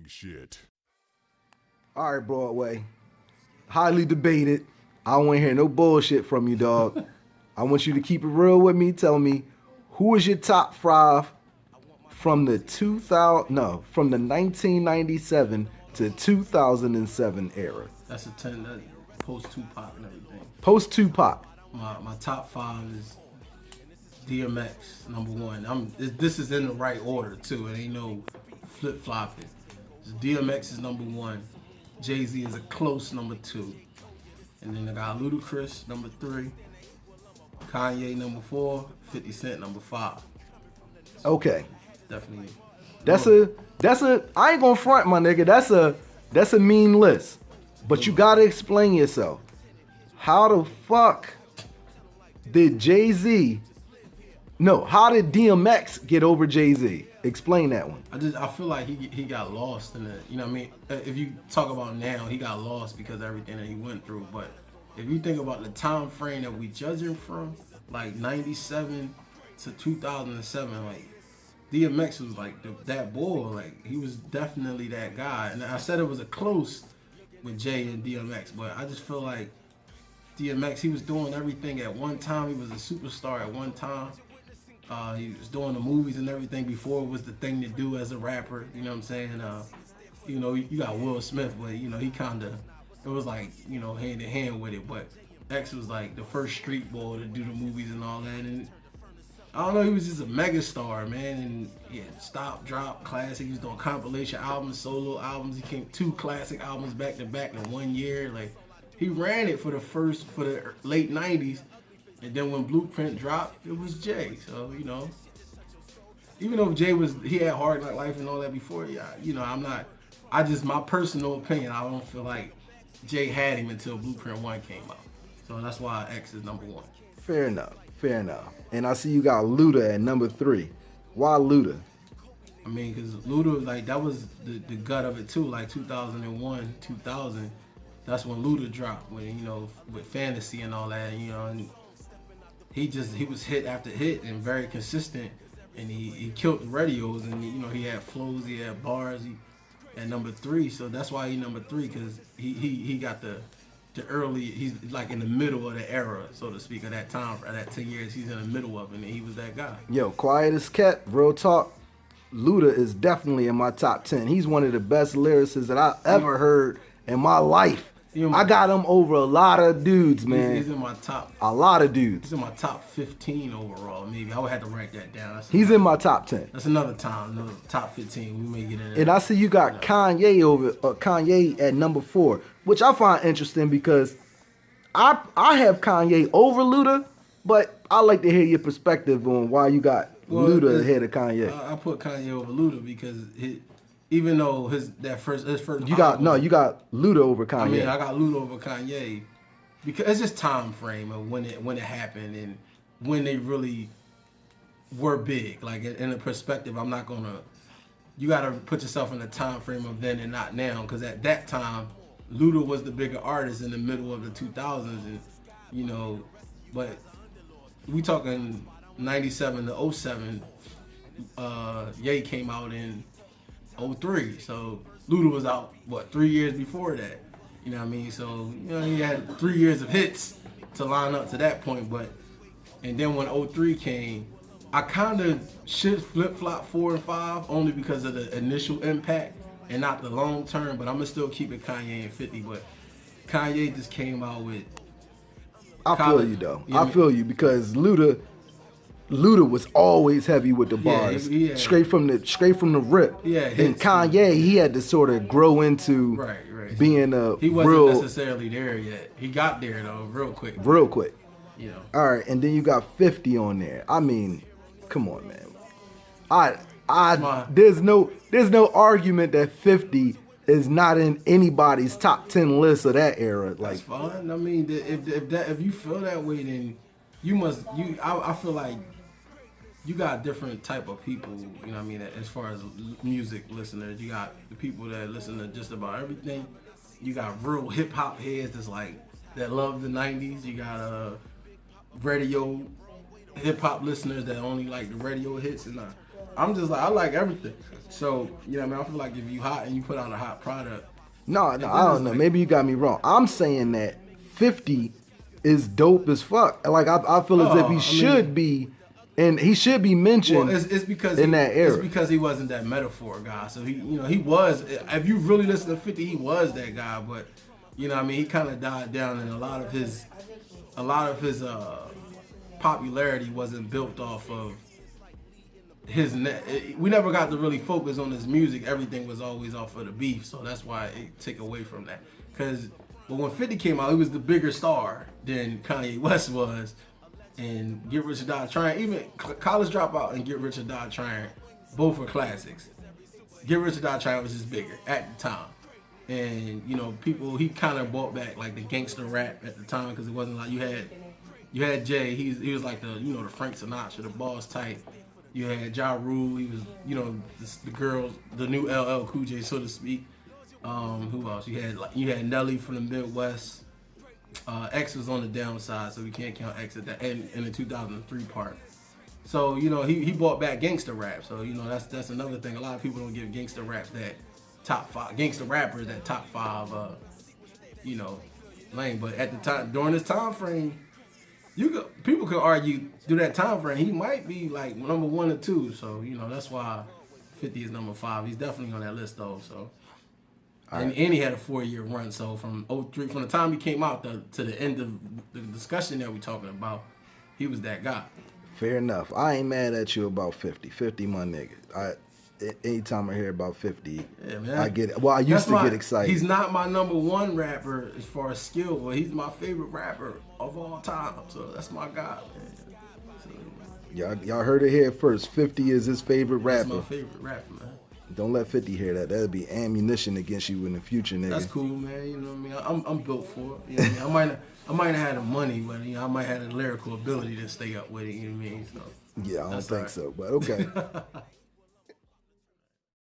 Shit. All right, Broadway. Highly debated. I don't want to hear no bullshit from you, dog. I want you to keep it real with me. Tell me, who is your top five from the 1997 to 2007 era? That's a 10. That post Tupac and everything. Post Tupac. My top five is DMX #1. This is in the right order too. It ain't no flip flopping. DMX is #1. Jay-Z is a close #2. And then I got Ludacris #3. Kanye #4. 50 Cent #5. Okay. Definitely. That's a I ain't gonna front, my nigga. That's a mean list. But you gotta explain yourself. How the fuck did how did DMX get over Jay-Z? Explain that one. I feel like he got lost in it. You know what I mean? If you talk about now, he got lost because of everything that he went through. But if you think about the time frame that we judging from, like 97 to 2007, like DMX was like that boy. Like he was definitely that guy. And I said it was a close with Jay and DMX, but I just feel like DMX, he was doing everything at one time. He was a superstar at one time. He was doing the movies and everything before it was the thing to do as a rapper. You know what I'm saying? You got Will Smith, but he kind of, it was like, hand in hand with it. But X was like the first street boy to do the movies and all that. And I don't know, he was just a megastar, man. And yeah, stop, drop, classic. He was doing compilation albums, solo albums. He came 2 classic albums back to back in 1 year. Like he ran it for the late 90s. And then when Blueprint dropped, it was Jay. So, even though he had Hard Knock Life and all that before, my personal opinion, I don't feel like Jay had him until Blueprint 1 came out. So that's why X is #1. Fair enough. And I see you got Luda at #3. Why Luda? I mean, because Luda, like, that was the gut of it too. Like 2001, 2000, that's when Luda dropped, with Fantasy and all that, and he was hit after hit and very consistent, and he killed the radios, and he had flows, he had bars, at #3, so that's why he #3, because he got the early, he's like in the middle of the era, so to speak, of that time, for that 10 years, he's in the middle of it, and he was that guy. Yo, quiet as kept, real talk, Luda is definitely in my top 10. He's one of the best lyricists that I ever heard in my life. I got him over a lot of dudes, man. He's in my top. A lot of dudes. He's in my top 15 overall, maybe. I would have to write that down. He's in my top 10. That's another top 15. We may get in there. And I see you got Kanye Kanye at #4, which I find interesting because I have Kanye over Luda, but I like to hear your perspective on why you got Luda ahead of Kanye. I put Kanye over Luda because even though his first you got Luda over Kanye. I mean, I got Luda over Kanye because it's just time frame of when it happened and when they really were big. Like in a perspective, you gotta put yourself in the time frame of then and not now, because at that time Luda was the bigger artist in the middle of the 2000s, and but we talking 97 to 07. Ye came out in 03, so Luda was out 3 years before that. You know what I mean? So he had 3 years of hits to line up to that point. And then when 03 came, I kind of should flip flop 4 and 5 only because of the initial impact and not the long term. But I'm gonna still keep it Kanye and 50. But Kanye just came out with. I feel you though. I feel you because Luda was always heavy with the bars, straight from the rip. Yeah, and Kanye, he had to sort of grow into being a he wasn't necessarily there yet. He got there though, real quick. All right, and then you got 50 on there. I mean, come on, man. There's no argument that 50 is not in anybody's top 10 list of that era. Like, that's fine. I mean, if you feel that way, then I feel like you got different type of people, you know what I mean, as far as music listeners. You got the people that listen to just about everything. You got real hip hop heads that love the 90s. You got radio hip hop listeners that only like the radio hits, and I'm just like, I like everything. So, you know what I mean? I feel like if you hot and you put out a hot product. No, I don't know. Like, Maybe you got me wrong. I'm saying that 50 is dope as fuck. Like I feel as if he should be, and he should be mentioned. Well, it's because that era. It's because he wasn't that metaphor guy. So he was. If you really listen to 50, he was that guy. But you know, what I mean, he kind of died down, and a lot of his popularity wasn't built off of we never got to really focus on his music. Everything was always off of the beef, so that's why it took away from that. But when 50 came out, he was the bigger star than Kanye West was. And Get Rich or Die Trying, even College Dropout and Get Rich or Die Trying, both are classics. Get Rich or Die Trying was just bigger at the time. And, you know, he kind of brought back like the gangster rap at the time, because it wasn't like you had Jay, he was like the Frank Sinatra, the boss type. You had Ja Rule, he was, the girls, the new LL Cool J, so to speak. Who else? You had Nelly from the Midwest. X was on the downside, so we can't count X at that. And in the 2003 part. So, he brought back gangster rap. So, that's another thing. A lot of people don't give gangster rap that top 5, gangster rappers that top 5, lane. But at the time, during this time frame, people could argue through that time frame, he might be like number 1 or 2. So, that's why 50 is number 5. He's definitely on that list though. So, and he had a 4-year run. So from the time he came out to the end of the discussion that we're talking about, he was that guy. Fair enough. I ain't mad at you about 50. 50, my nigga. Anytime I hear about 50, yeah, man, I get it. Well, I used to get excited. He's not my number 1 rapper as far as skill, but he's my favorite rapper of all time. So that's my guy, man. So, y'all heard it here first. 50 is his favorite rapper. That's my favorite rapper, man. Don't let 50 hear that. That'll be ammunition against you in the future, nigga. That's cool, man. You know what I mean? I'm built for it. You know what I mean? I might not have the money, but I might have the lyrical ability to stay up with it. You know what I mean? So yeah, I don't think so, but okay.